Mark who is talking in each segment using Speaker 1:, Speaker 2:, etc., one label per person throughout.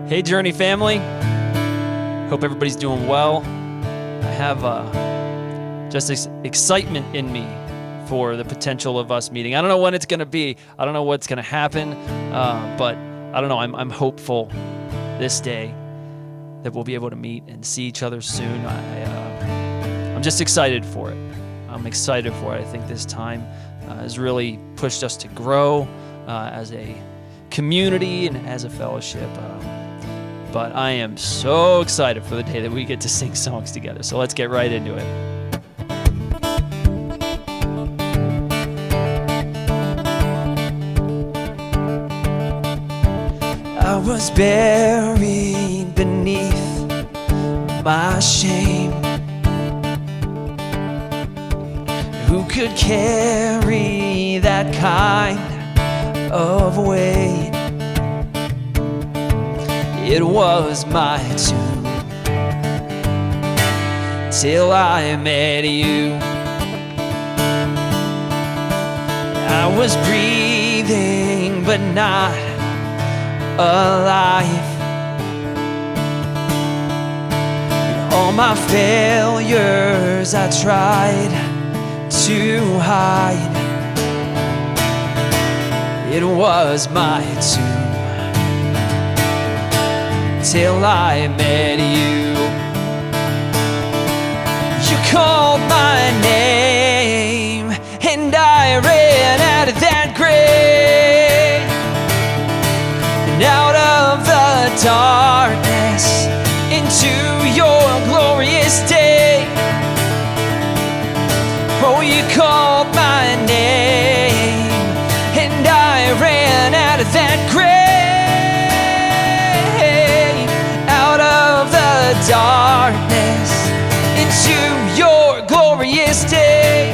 Speaker 1: Hey, Journey family. Hope everybody's doing well. I have just this excitement in me for the potential of us meeting. I don't know when it's going to be. I don't know what's going to happen, but I don't know. I'm hopeful this day that we'll be able to meet and see each other soon. I'm just excited for it. I'm excited for it. I think this time has really pushed us to grow as a community and as a fellowship. But I am so excited for the day that we get to sing songs together. So let's get right into it. I was buried beneath my shame. Who could carry that kind of weight? It was my tomb till I met you. I was breathing but not alive. And all my failures I tried to hide. It was my tomb till I met you. You called my name and I ran out of that grave, and out of the darkness into your glorious day. Oh, you called my name and I ran out of that grave, darkness into your glorious day.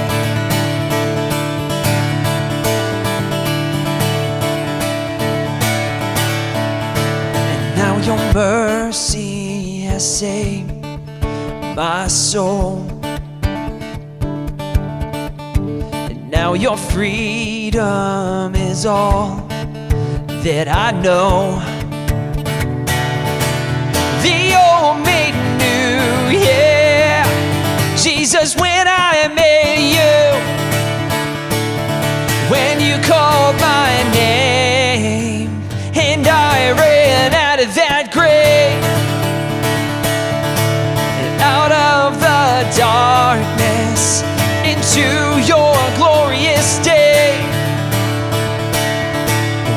Speaker 1: And now your mercy has saved my soul, and now your freedom is all that I know. The old made new, yeah. Jesus, when I met you, when you called my name, and I ran out of that grave, and out of the darkness into your glorious day.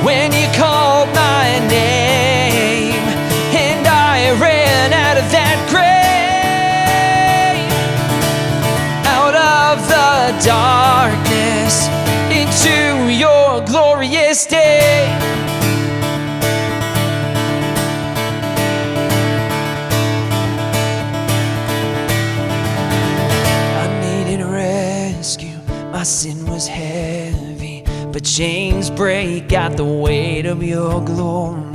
Speaker 1: When you called my name, ran out of that grave, out of the darkness into your glorious day. I needed rescue, my sin was heavy, but chains break at the weight of your glory.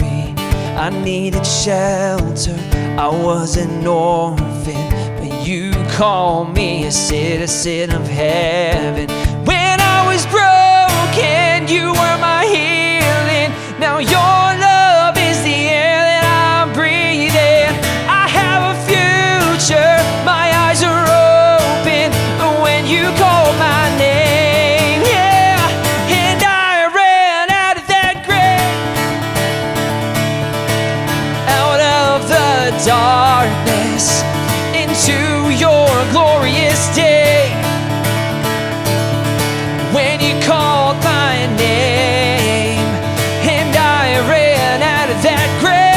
Speaker 1: I needed shelter, I was an orphan, but you called me a citizen of heaven. When I was broken, you were my healing. Now your love is the air that I'm breathing. I have a future, my eyes are open when you call my name, yeah. And I ran out of that grave, darkness into your glorious day. When you called my name and I ran out of that grave,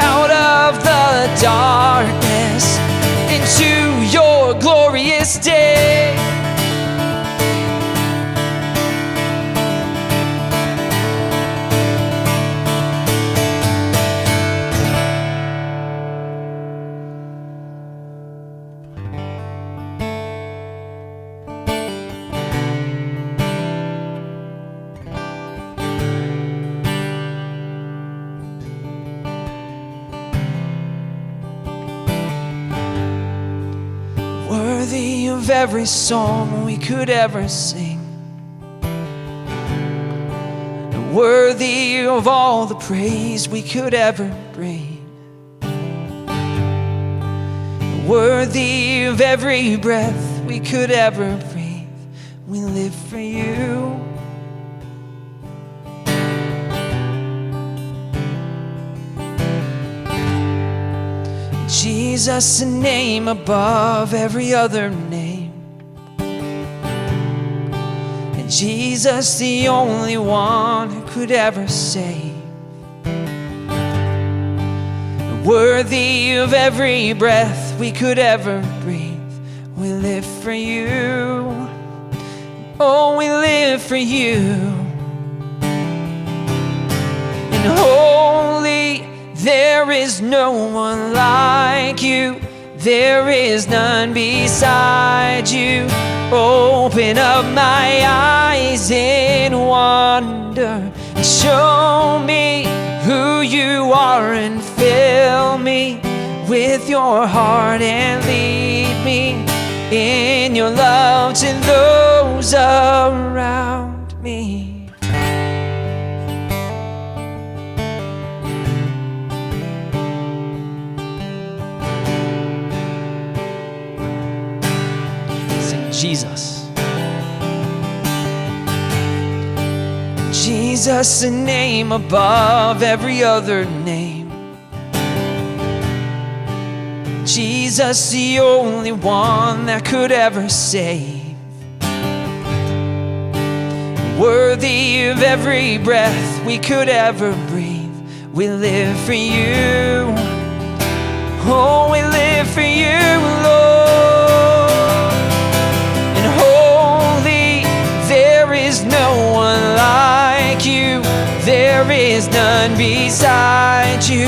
Speaker 1: out of the darkness into your glorious day. Worthy of every song we could ever sing, worthy of all the praise we could ever bring, worthy of every breath we could ever breathe. We live for you. Jesus, a name above every other name. And Jesus, the only one who could ever save. Worthy of every breath we could ever breathe. We live for you. Oh, we live for you. And holy, there is no one like you. There is none beside you. Open up my eyes in wonder and show me who you are, and fill me with your heart and lead me in your love to those around me. Jesus. Jesus, a name above every other name. Jesus, the only one that could ever save. Worthy of every breath we could ever breathe. We live for you. Oh, we live for you, Lord. There is no one like you. There is none beside you.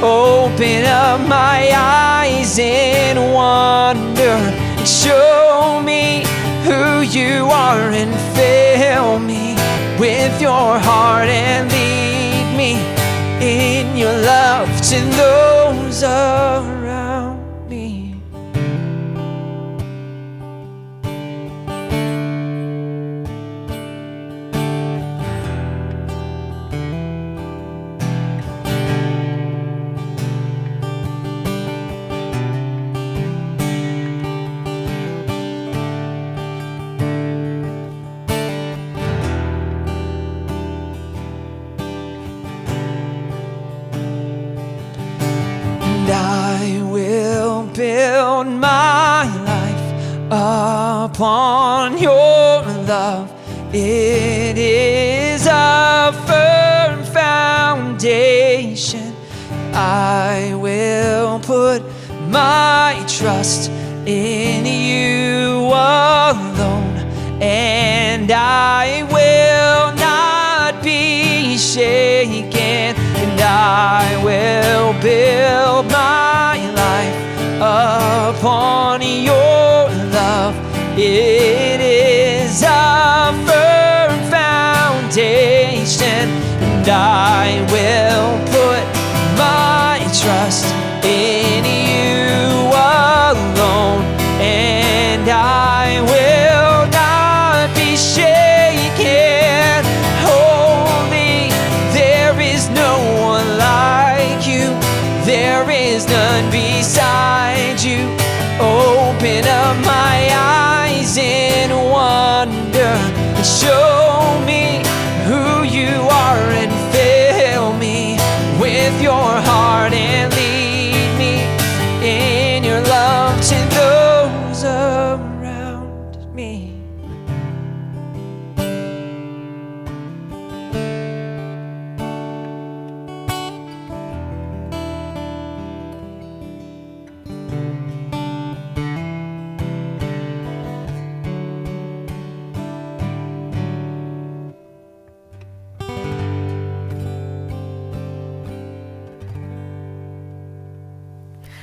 Speaker 1: Open up my eyes in wonder and show me who you are, and fill me with your heart and lead me in your love to those around me. I will build my life upon your love. It is a firm foundation. I will put my trust in you alone, and I will not be shaken. And I will build my life upon your love. It is a firm foundation, and I will put my trust in you alone, and I will not be shaken. Holy, there is no one like you. There is none beside you. Open up my eyes in wonder and show me who you are, and fill me with your heart and lead me in your love to those around me.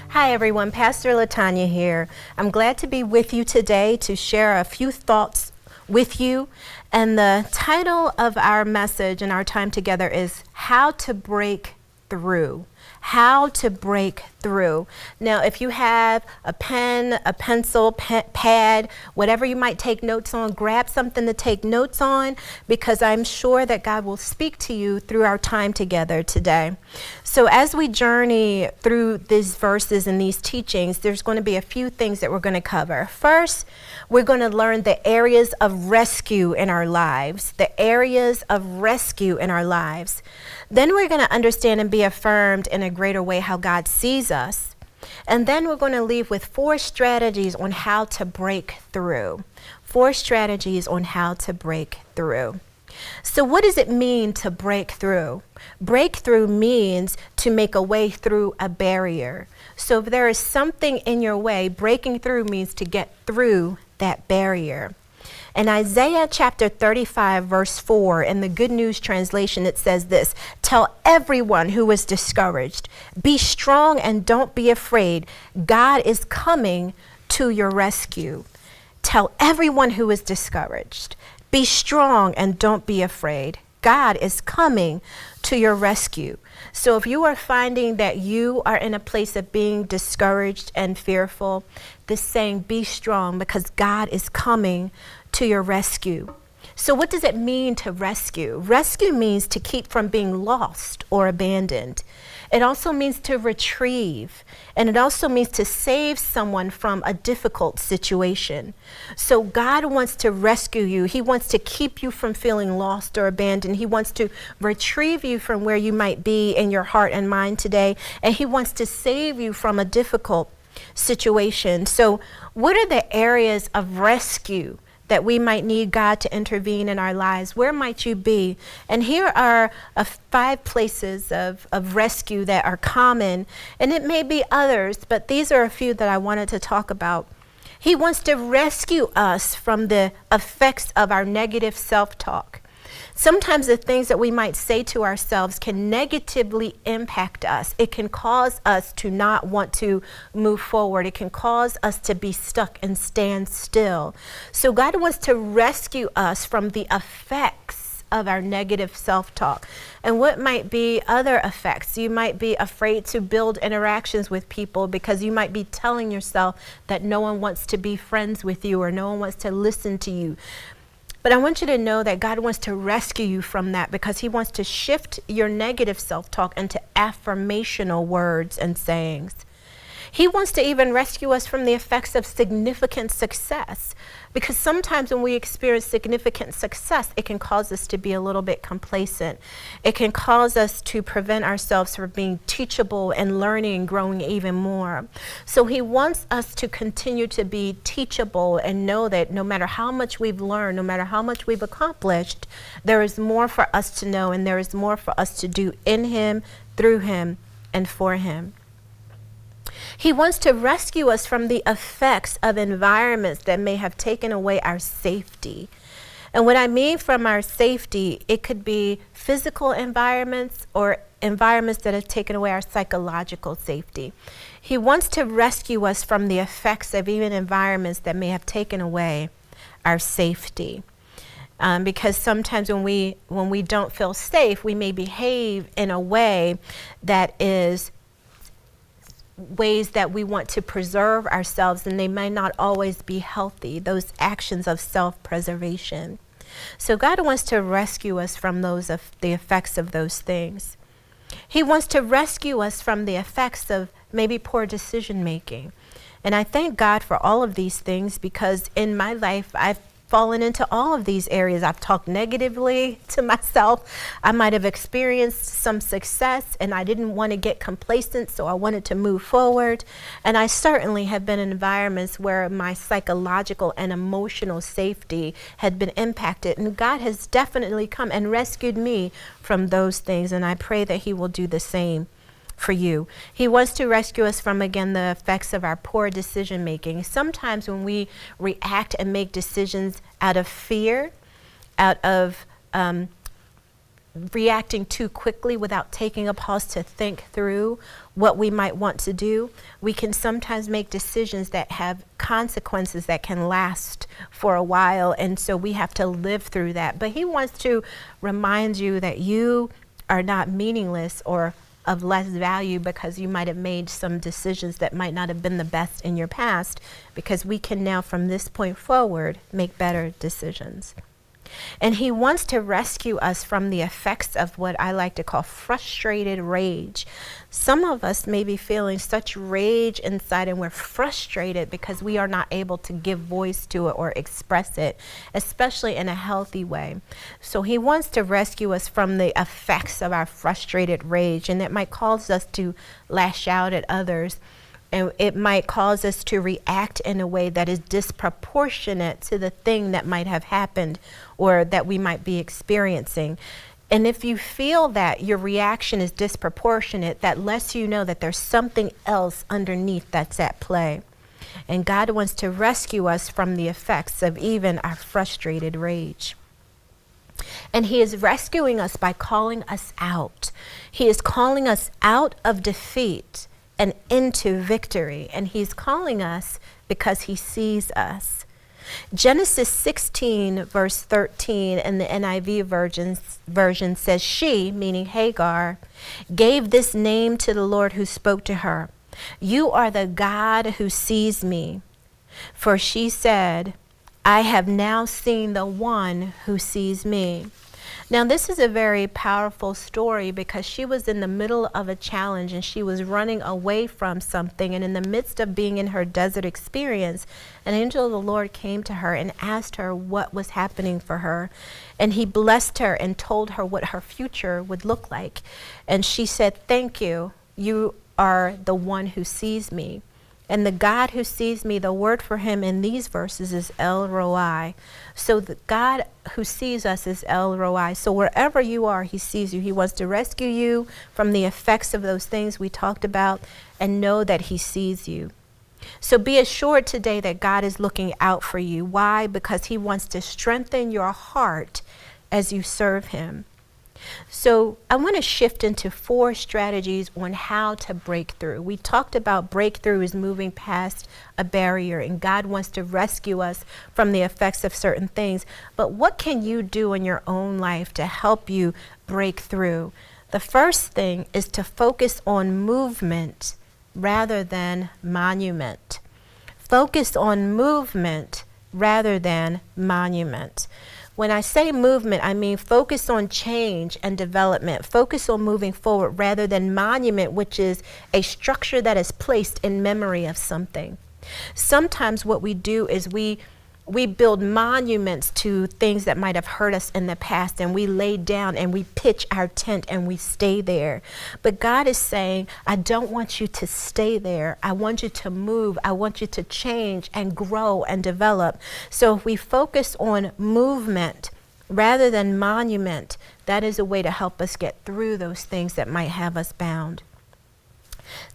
Speaker 2: Hi everyone, Pastor Latanya here. I'm glad to be with you today to share a few thoughts with you. And the title of our message and our time together is How to Break Through. how to break through. Now, if you have a pen, a pencil, pad, whatever you might take notes on, grab something to take notes on, because I'm sure that God will speak to you through our time together today. So as we journey through these verses and these teachings, there's going to be a few things that we're going to cover. First, we're going to learn the areas of rescue in our lives, the areas of rescue in our lives. Then we're going to understand and be affirmed in a greater way how God sees us. And then we're going to leave with 4 strategies on how to break through. 4 strategies on how to break through. So what does it mean to break through? Breakthrough means to make a way through a barrier. So if there is something in your way, breaking through means to get through that barrier. In Isaiah chapter 35, verse 4, in the Good News translation, it says this: "Tell everyone who is discouraged, be strong and don't be afraid. God is coming to your rescue." Tell everyone who is discouraged, be strong and don't be afraid. God is coming to your rescue. So if you are finding that you are in a place of being discouraged and fearful, this saying, be strong, because God is coming to your rescue. So what does it mean to rescue? Rescue means to keep from being lost or abandoned. It also means to retrieve, and it also means to save someone from a difficult situation. So God wants to rescue you. He wants to keep you from feeling lost or abandoned. He wants to retrieve you from where you might be in your heart and mind today, and He wants to save you from a difficult situation. So what are the areas of rescue that we might need God to intervene in our lives? Where might you be? And here are 5 places of rescue that are common, and it may be others, but these are a few that I wanted to talk about. He wants to rescue us from the effects of our negative self-talk. Sometimes the things that we might say to ourselves can negatively impact us. It can cause us to not want to move forward. It can cause us to be stuck and stand still. So God wants to rescue us from the effects of our negative self-talk. And what might be other effects? You might be afraid to build interactions with people because you might be telling yourself that no one wants to be friends with you or no one wants to listen to you. But I want you to know that God wants to rescue you from that, because He wants to shift your negative self-talk into affirmational words and sayings. He wants to even rescue us from the effects of significant success, because sometimes when we experience significant success, it can cause us to be a little bit complacent. It can cause us to prevent ourselves from being teachable and learning and growing even more. So He wants us to continue to be teachable and know that no matter how much we've learned, no matter how much we've accomplished, there is more for us to know, and there is more for us to do in Him, through Him, and for Him. He wants to rescue us from the effects of environments that may have taken away our safety. And what I mean from our safety, it could be physical environments or environments that have taken away our psychological safety. He wants to rescue us from the effects of even environments that may have taken away our safety. Because sometimes when we don't feel safe, we may behave in a way that is ways that we want to preserve ourselves, and they may not always be healthy, those actions of self-preservation. So God wants to rescue us from the effects of those things. He wants to rescue us from the effects of maybe poor decision making. And I thank God for all of these things, because in my life I've fallen into all of these areas. I've talked negatively to myself. I might have experienced some success and I didn't want to get complacent, so I wanted to move forward. And I certainly have been in environments where my psychological and emotional safety had been impacted, and God has definitely come and rescued me from those things, and I pray that He will do the same for you. He wants to rescue us from, again, the effects of our poor decision making. Sometimes when we react and make decisions out of fear, out of reacting too quickly without taking a pause to think through what we might want to do, we can sometimes make decisions that have consequences that can last for a while, and so we have to live through that. But He wants to remind you that you are not meaningless or of less value because you might have made some decisions that might not have been the best in your past, because we can now from this point forward make better decisions. And he wants to rescue us from the effects of what I like to call frustrated rage. Some of us may be feeling such rage inside, and we're frustrated because we are not able to give voice to it or express it, especially in a healthy way. So he wants to rescue us from the effects of our frustrated rage, and it might cause us to lash out at others. And it might cause us to react in a way that is disproportionate to the thing that might have happened or that we might be experiencing. And if you feel that your reaction is disproportionate, that lets you know that there's something else underneath that's at play. And God wants to rescue us from the effects of even our frustrated rage. And he is rescuing us by calling us out. He is calling us out of defeat and into victory. And he's calling us because he sees us. Genesis 16 verse 13 in the NIV version says, she, meaning Hagar, gave this name to the Lord who spoke to her. You are the God who sees me. For she said, I have now seen the one who sees me. Now, this is a very powerful story because she was in the middle of a challenge and she was running away from something. And in the midst of being in her desert experience, an angel of the Lord came to her and asked her what was happening for her. And he blessed her and told her what her future would look like. And she said, thank you. You are the one who sees me. And the God who sees me, the word for him in these verses is El Roi. So the God who sees us is El Roi. So wherever you are, he sees you. He wants to rescue you from the effects of those things we talked about, and know that he sees you. So be assured today that God is looking out for you. Why? Because he wants to strengthen your heart as you serve him. So I want to shift into 4 strategies on how to break through. We talked about breakthrough is moving past a barrier, and God wants to rescue us from the effects of certain things. But what can you do in your own life to help you break through? The first thing is to focus on movement rather than monument. Focus on movement rather than monument. When I say movement, I mean focus on change and development. Focus on moving forward rather than monument, which is a structure that is placed in memory of something. Sometimes what we do is we build monuments to things that might have hurt us in the past, and we lay down and we pitch our tent and we stay there. But God is saying, I don't want you to stay there. I want you to move. I want you to change and grow and develop. So if we focus on movement rather than monument, that is a way to help us get through those things that might have us bound.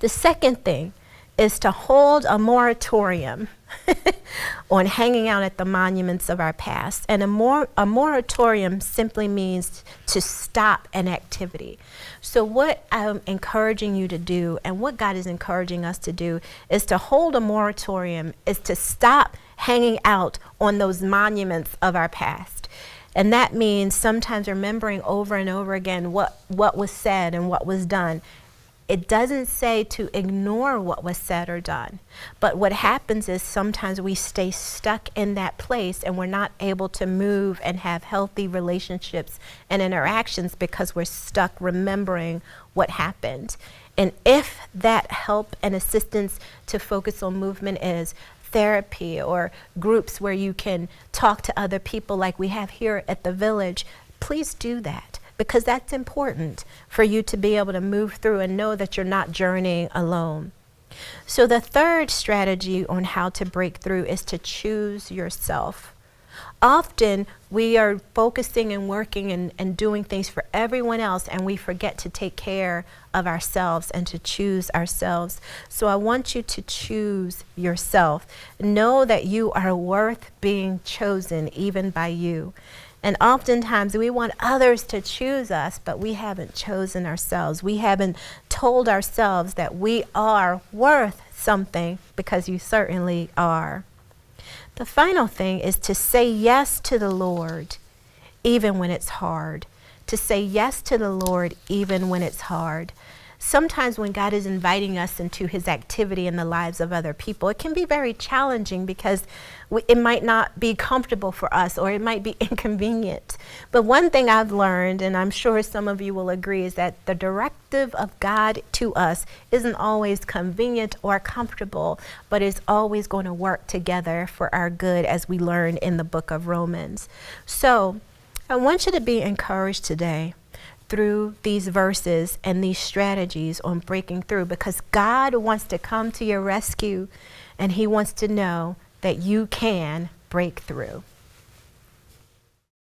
Speaker 2: The second thing is to hold a moratorium on hanging out at the monuments of our past. And a moratorium simply means to stop an activity. So what I'm encouraging you to do, and what God is encouraging us to do, is to hold a moratorium, is to stop hanging out on those monuments of our past. And that means sometimes remembering over and over again what was said and what was done. It doesn't say to ignore what was said or done. But what happens is sometimes we stay stuck in that place and we're not able to move and have healthy relationships and interactions because we're stuck remembering what happened. And if that help and assistance to focus on movement is therapy or groups where you can talk to other people like we have here at the village, please do that. Because that's important for you to be able to move through and know that you're not journeying alone. So the third strategy on how to break through is to choose yourself. Often we are focusing and working and doing things for everyone else, and we forget to take care of ourselves and to choose ourselves. So I want you to choose yourself. Know that you are worth being chosen even by you. And oftentimes we want others to choose us, but we haven't chosen ourselves. We haven't told ourselves that we are worth something, because you certainly are. The final thing is to say yes to the Lord, even when it's hard. To say yes to the Lord, even when it's hard. sometimes when God is inviting us into his activity in the lives of other people, it can be very challenging because it might not be comfortable for us, or it might be inconvenient. But one thing I've learned, and I'm sure some of you will agree, is that the directive of God to us isn't always convenient or comfortable, but is always going to work together for our good, as we learn in the book of Romans. So I want you to be encouraged today through these verses and these strategies on breaking through, because God wants to come to your rescue, and he wants to know that you can break through.